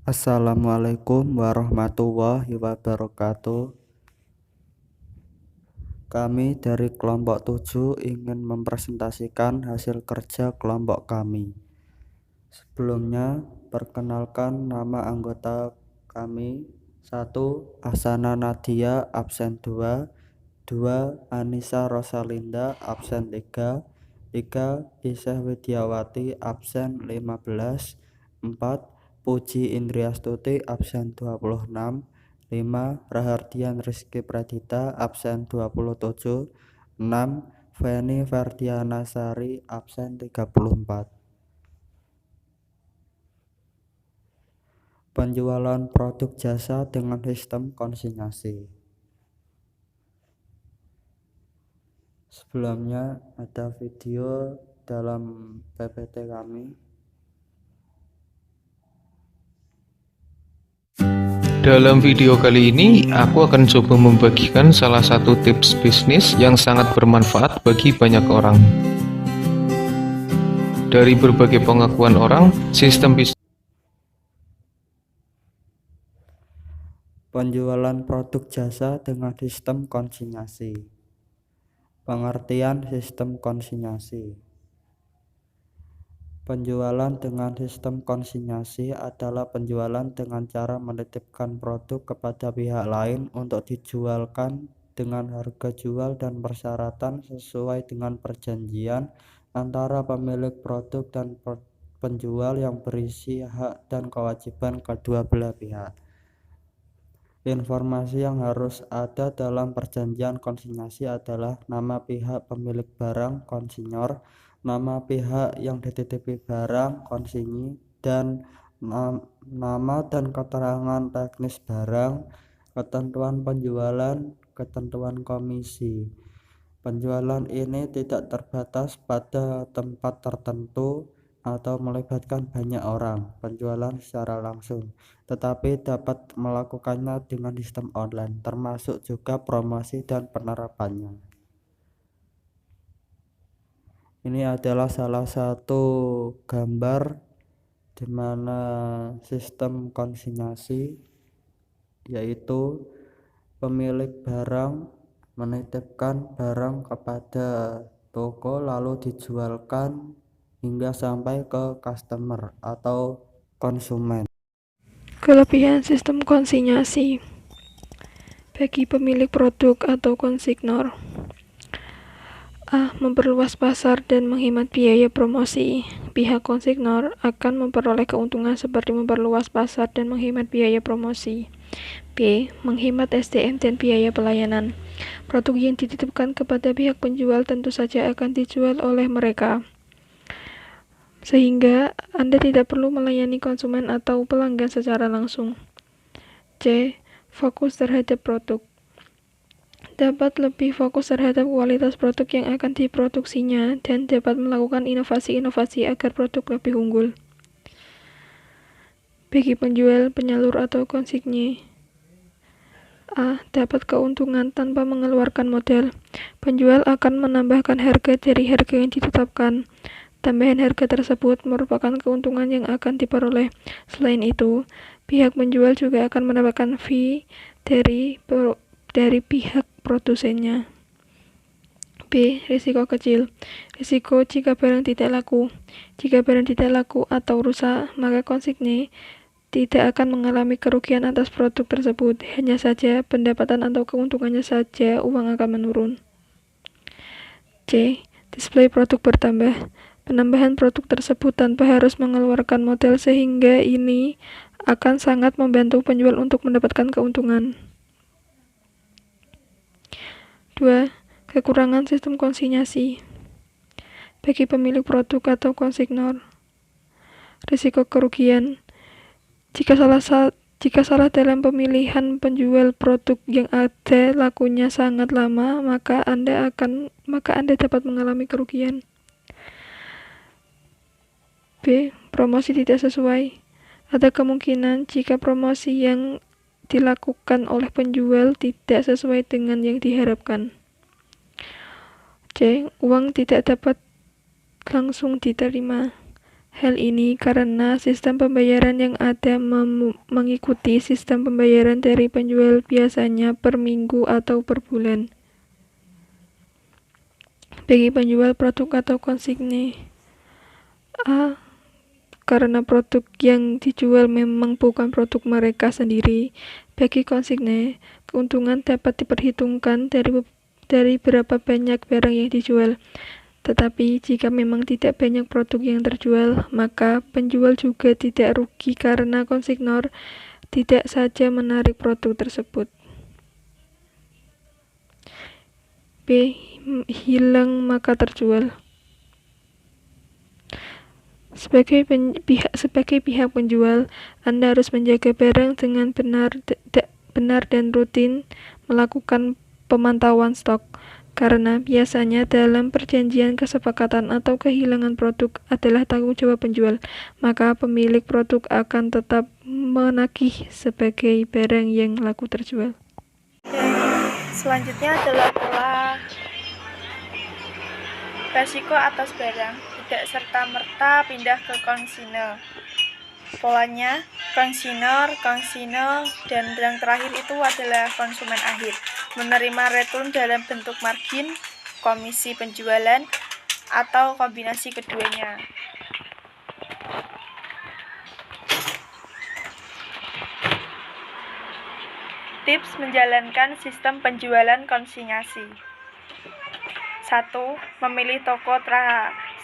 Assalamualaikum warahmatullahi wabarakatuh. Kami dari kelompok 7 ingin mempresentasikan hasil kerja kelompok kami. Sebelumnya, perkenalkan nama anggota kami. 1. Ahsana Nadia, absen 2. 2. Anissa Rosalinda, absen 3. 3. Isah Widiawati, absen 15. 4. Puji Indriastuti, absen 26. 5. Rahardian Rizky Pradita, absen 27. 6. Feni Ferdiana Sari, absen 34. Penjualan produk jasa dengan sistem konsinyasi. Sebelumnya ada video dalam PPT kami. Dalam video kali ini, aku akan coba membagikan salah satu tips bisnis yang sangat bermanfaat bagi banyak orang. Dari berbagai pengakuan orang, sistem bisnis Penjualan produk jasa dengan sistem konsinyasi. Pengertian sistem konsinyasi. Penjualan dengan sistem konsinyasi adalah penjualan dengan cara menitipkan produk kepada pihak lain untuk dijualkan dengan harga jual dan persyaratan sesuai dengan perjanjian antara pemilik produk dan penjual yang berisi hak dan kewajiban kedua belah pihak. Informasi yang harus ada dalam perjanjian konsinyasi adalah nama pihak pemilik barang konsinyor, nama pihak yang dititipi barang konsinyi, dan nama dan keterangan teknis barang, ketentuan penjualan, ketentuan komisi. Penjualan ini tidak terbatas pada tempat tertentu atau melibatkan banyak orang penjualan secara langsung, tetapi dapat melakukannya dengan sistem online, termasuk juga promosi dan penerapannya. Ini adalah salah satu gambar di mana sistem konsinyasi, yaitu pemilik barang menitipkan barang kepada toko lalu dijualkan hingga sampai ke customer atau konsumen. Kelebihan sistem konsinyasi bagi pemilik produk atau konsignor: A. Memperluas pasar dan menghemat biaya promosi. Pihak konsignor akan memperoleh keuntungan seperti memperluas pasar dan menghemat biaya promosi. B. Menghemat SDM dan biaya pelayanan. Produk yang dititipkan kepada pihak penjual tentu saja akan dijual oleh mereka, sehingga Anda tidak perlu melayani konsumen atau pelanggan secara langsung. C. Fokus terhadap produk. Dapat lebih fokus terhadap kualitas produk yang akan diproduksinya dan dapat melakukan inovasi-inovasi agar produk lebih unggul. Bagi penjual, penyalur atau konsignee: A. Dapat keuntungan tanpa mengeluarkan modal. Penjual akan menambahkan harga dari harga yang ditetapkan. Tambahan harga tersebut merupakan keuntungan yang akan diperoleh. Selain itu, pihak penjual juga akan mendapatkan fee dari pihak produsennya. B. Risiko kecil. Risiko jika barang tidak laku. Jika barang tidak laku atau rusak, maka konsignee tidak akan mengalami kerugian atas produk tersebut, hanya saja pendapatan atau keuntungannya saja uang akan menurun. C. Display produk bertambah. Penambahan produk tersebut tanpa harus mengeluarkan modal, sehingga ini akan sangat membantu penjual untuk mendapatkan keuntungan. 2. Kekurangan sistem konsinyasi bagi pemilik produk atau konsignor. Risiko kerugian: Jika salah dalam pemilihan penjual produk yang ada lakunya sangat lama, maka Anda dapat mengalami kerugian. B. Promosi tidak sesuai. Ada kemungkinan jika promosi yang dilakukan oleh penjual tidak sesuai dengan yang diharapkan. C. Uang tidak dapat langsung diterima. Hal ini karena sistem pembayaran yang ada mengikuti sistem pembayaran dari penjual biasanya per minggu atau per bulan. Bagi penjual produk atau konsigne, A. Karena produk yang dijual memang bukan produk mereka sendiri. Bagi konsigne, keuntungan dapat diperhitungkan dari berapa banyak barang yang dijual. Tetapi jika memang tidak banyak produk yang terjual, maka penjual juga tidak rugi karena konsignor tidak saja menarik produk tersebut. B. Hilang maka terjual. Sebagai pihak penjual, Anda harus menjaga barang dengan benar dan rutin melakukan pemantauan stok. Karena biasanya dalam perjanjian kesepakatan atau kehilangan produk adalah tanggung jawab penjual, maka pemilik produk akan tetap menagih sebagai barang yang laku terjual. Selanjutnya adalah pola resiko atas barang, tidak serta-merta pindah ke konsinyor. Polanya, konsinyor, dan yang terakhir itu adalah konsumen akhir. Menerima return dalam bentuk margin, komisi penjualan, atau kombinasi keduanya. Tips menjalankan sistem penjualan konsinyasi. 1. Memilih toko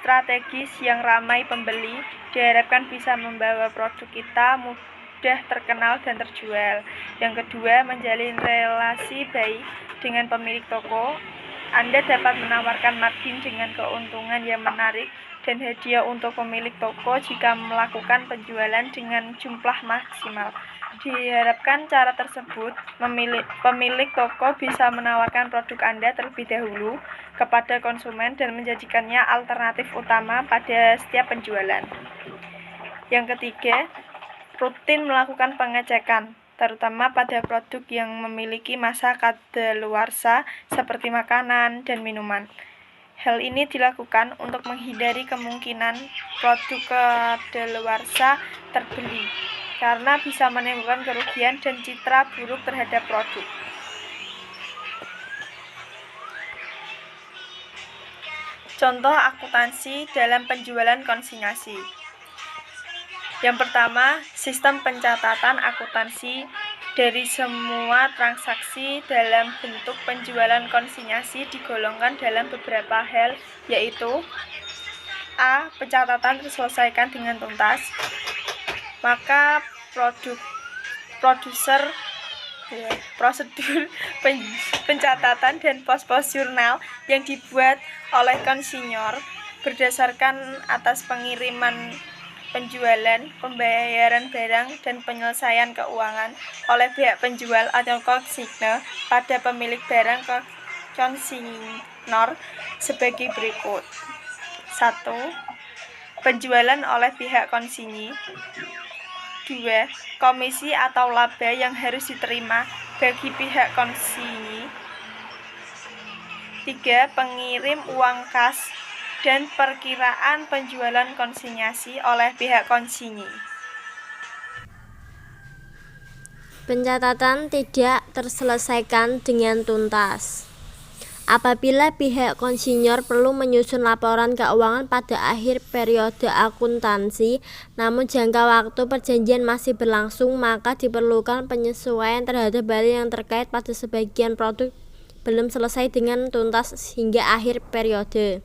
strategis yang ramai pembeli diharapkan bisa membawa produk kita mudah terkenal dan terjual. Yang kedua, menjalin relasi baik dengan pemilik toko. Anda dapat menawarkan margin dengan keuntungan yang menarik dan hadiah untuk pemilik toko jika melakukan penjualan dengan jumlah maksimal. Diharapkan cara tersebut, pemilik toko bisa menawarkan produk Anda terlebih dahulu kepada konsumen dan menjadikannya alternatif utama pada setiap penjualan. Yang ketiga, rutin melakukan pengecekan, terutama pada produk yang memiliki masa kadaluarsa seperti makanan dan minuman. Hal ini dilakukan untuk menghindari kemungkinan produk kadaluarsa terbeli, karena bisa menimbulkan kerugian dan citra buruk terhadap produk. Contoh akuntansi dalam penjualan konsinyasi. Yang pertama, sistem pencatatan akuntansi dari semua transaksi dalam bentuk penjualan konsinyasi digolongkan dalam beberapa hal, yaitu A. Pencatatan terselesaikan dengan tuntas, maka prosedur pencatatan dan pos-pos jurnal yang dibuat oleh konsinyur berdasarkan atas pengiriman penjualan, pembayaran barang, dan penyelesaian keuangan oleh pihak penjual atau konsignor pada pemilik barang konsignor sebagai berikut. 1. Penjualan oleh pihak konsinyor. 2. Komisi atau laba yang harus diterima bagi pihak konsinyor. 3. Pengirim uang kas dan perkiraan penjualan konsinyasi oleh pihak konsinyor. Pencatatan tidak terselesaikan dengan tuntas. Apabila pihak konsinyur perlu menyusun laporan keuangan pada akhir periode akuntansi, namun jangka waktu perjanjian masih berlangsung, maka diperlukan penyesuaian terhadap barang yang terkait pada sebagian produk belum selesai dengan tuntas hingga akhir periode.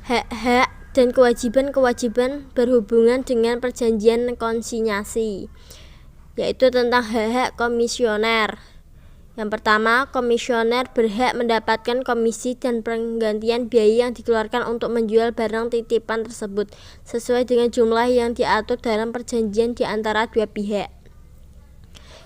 Hak-hak dan kewajiban-kewajiban berhubungan dengan perjanjian konsinyasi, yaitu tentang hak-hak komisioner. Yang pertama, komisioner berhak mendapatkan komisi dan penggantian biaya yang dikeluarkan untuk menjual barang titipan tersebut, sesuai dengan jumlah yang diatur dalam perjanjian di antara dua pihak.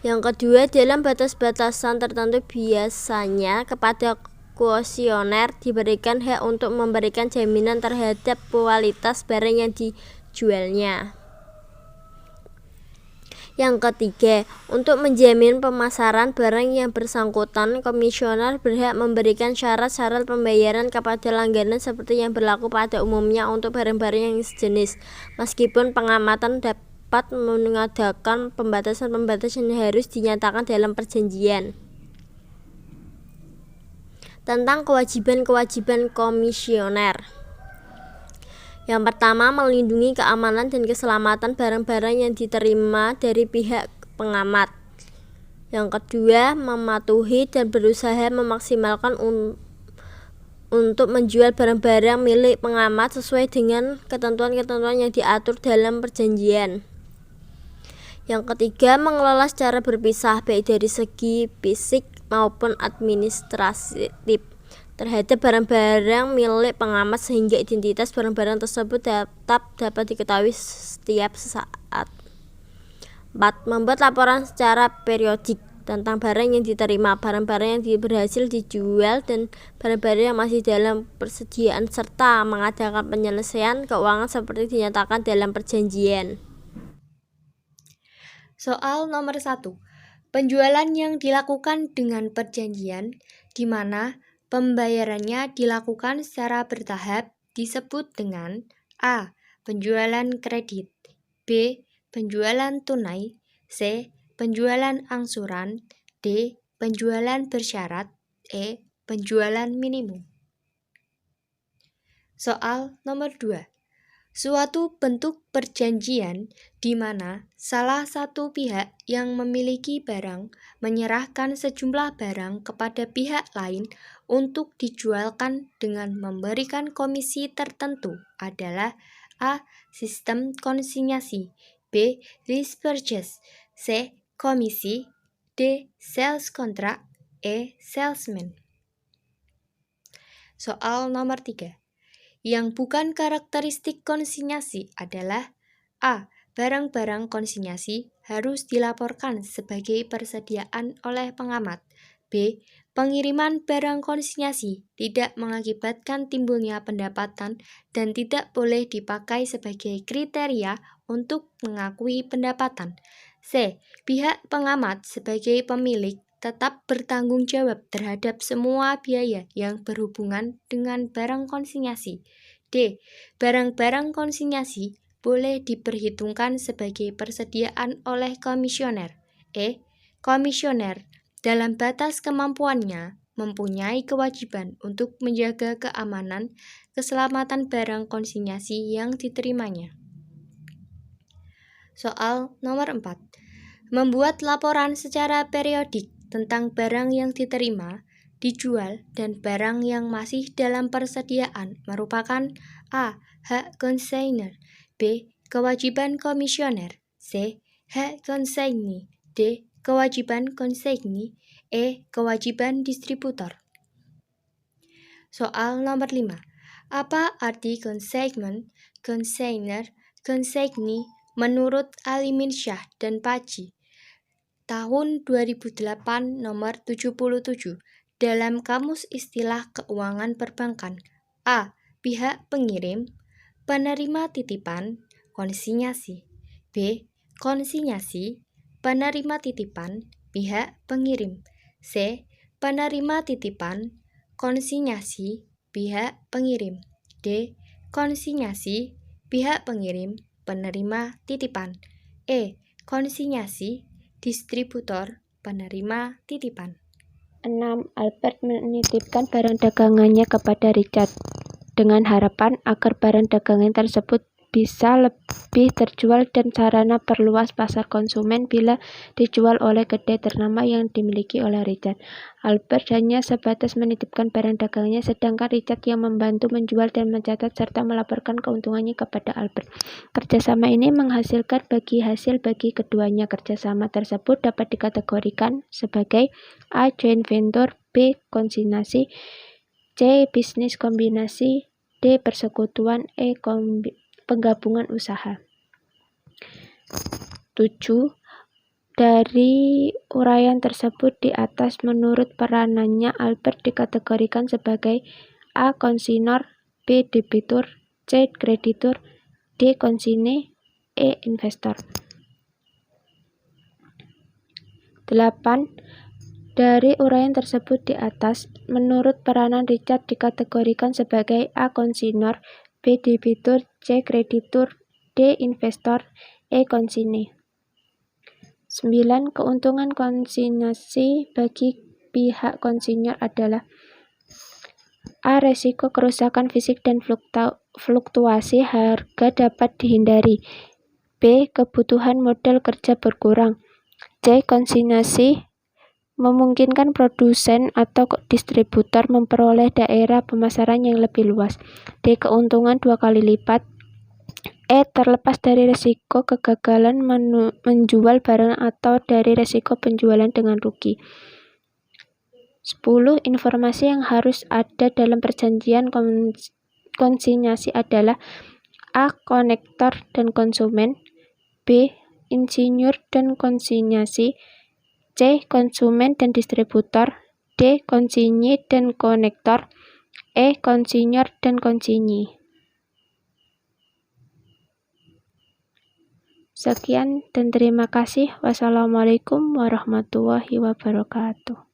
Yang kedua, dalam batas-batasan tertentu biasanya kepada kuosioner diberikan hak untuk memberikan jaminan terhadap kualitas barang yang dijualnya. Yang ketiga, untuk menjamin pemasaran barang yang bersangkutan, komisioner berhak memberikan syarat-syarat pembayaran kepada langganan seperti yang berlaku pada umumnya untuk barang-barang yang sejenis. Meskipun pengamatan dapat mengadakan pembatasan-pembatasan yang harus dinyatakan dalam perjanjian. Tentang kewajiban-kewajiban komisioner. Yang pertama, melindungi keamanan dan keselamatan barang-barang yang diterima dari pihak pengamat. Yang kedua, mematuhi dan berusaha memaksimalkan untuk menjual barang-barang milik pengamat sesuai dengan ketentuan-ketentuan yang diatur dalam perjanjian. Yang ketiga, mengelola secara berpisah baik dari segi fisik maupun administratif terhadap barang-barang milik pengamat sehingga identitas barang-barang tersebut tetap dapat diketahui setiap saat. 4. Membuat laporan secara periodik tentang barang yang diterima, barang-barang yang berhasil dijual, dan barang-barang yang masih dalam persediaan, serta mengadakan penyelesaian keuangan seperti dinyatakan dalam perjanjian. Soal nomor 1. Penjualan yang dilakukan dengan perjanjian, di mana pembayarannya dilakukan secara bertahap disebut dengan A. Penjualan kredit, B. Penjualan tunai, C. Penjualan angsuran, D. Penjualan bersyarat, E. Penjualan minimum. Soal nomor 2. Suatu bentuk perjanjian di mana salah satu pihak yang memiliki barang menyerahkan sejumlah barang kepada pihak lain untuk dijualkan dengan memberikan komisi tertentu adalah A. Sistem konsinyasi, B. Lease purchase, C. Komisi, D. Sales contract, E. Salesman. Soal nomor 3. Yang bukan karakteristik konsinyasi adalah A. Barang-barang konsinyasi harus dilaporkan sebagai persediaan oleh pengamat. B. Pengiriman barang konsinyasi tidak mengakibatkan timbulnya pendapatan dan tidak boleh dipakai sebagai kriteria untuk mengakui pendapatan. C. Pihak pengamat sebagai pemilik tetap bertanggung jawab terhadap semua biaya yang berhubungan dengan barang konsinyasi. D. Barang-barang konsinyasi boleh diperhitungkan sebagai persediaan oleh komisioner. E. Komisioner dalam batas kemampuannya mempunyai kewajiban untuk menjaga keamanan, keselamatan barang konsinyasi yang diterimanya. Soal nomor 4. Membuat laporan secara periodik tentang barang yang diterima, dijual, dan barang yang masih dalam persediaan merupakan A. Hak konsainer, B. Kewajiban komisioner, C. Hak konsaini, D. Kewajiban konsaini, E. Kewajiban distributor. Soal nomor 5. Apa arti consignment, consignor, consignee menurut Alimin Syah dan Paji? Tahun 2008 nomor 77 dalam Kamus Istilah Keuangan Perbankan. A. Pihak pengirim, penerima titipan, konsinyasi. B. Konsinyasi, penerima titipan, pihak pengirim. C. Penerima titipan, konsinyasi, pihak pengirim. D. Konsinyasi, pihak pengirim, penerima titipan. E. Konsinyasi, distributor, penerima titipan. 6. Albert menitipkan barang dagangannya kepada Richard dengan harapan agar barang dagangan tersebut bisa lebih terjual dan sarana perluas pasar konsumen bila dijual oleh kedai ternama yang dimiliki oleh Richard. Albert hanya sebatas menitipkan barang dagangannya, sedangkan Richard yang membantu menjual dan mencatat serta melaporkan keuntungannya kepada Albert. Kerjasama ini menghasilkan bagi hasil bagi keduanya. Kerjasama tersebut dapat dikategorikan sebagai A. Joint venture, B. konsinyasi, C. bisnis kombinasi, D. persekutuan, E. penggabungan usaha. 7. Dari uraian tersebut di atas, menurut peranannya Albert dikategorikan sebagai A. konsinor, B. debitur, C. kreditur, D. konsigne, E. investor. 8. Dari uraian tersebut di atas, menurut peranan Richard dikategorikan sebagai A. Konsinor, B. Debitur, C. Kreditur, D. Investor, E. Konsigne. 9. Keuntungan konsinyasi bagi pihak konsinyor adalah A. Resiko kerusakan fisik dan fluktuasi harga dapat dihindari. B. Kebutuhan modal kerja berkurang. C. Konsinyasi memungkinkan produsen atau distributor memperoleh daerah pemasaran yang lebih luas. D. Keuntungan 2 kali lipat. E. Terlepas dari risiko kegagalan menjual barang atau dari risiko penjualan dengan rugi. 10. Informasi yang harus ada dalam perjanjian konsinyasi adalah A. Konektor dan konsumen, B. Insinyur dan konsinyasi, C. Konsumen dan distributor, D. Konsinyi dan konektor, E. Konsinyor dan konsinyi. Sekian dan terima kasih. Wassalamualaikum warahmatullahi wabarakatuh.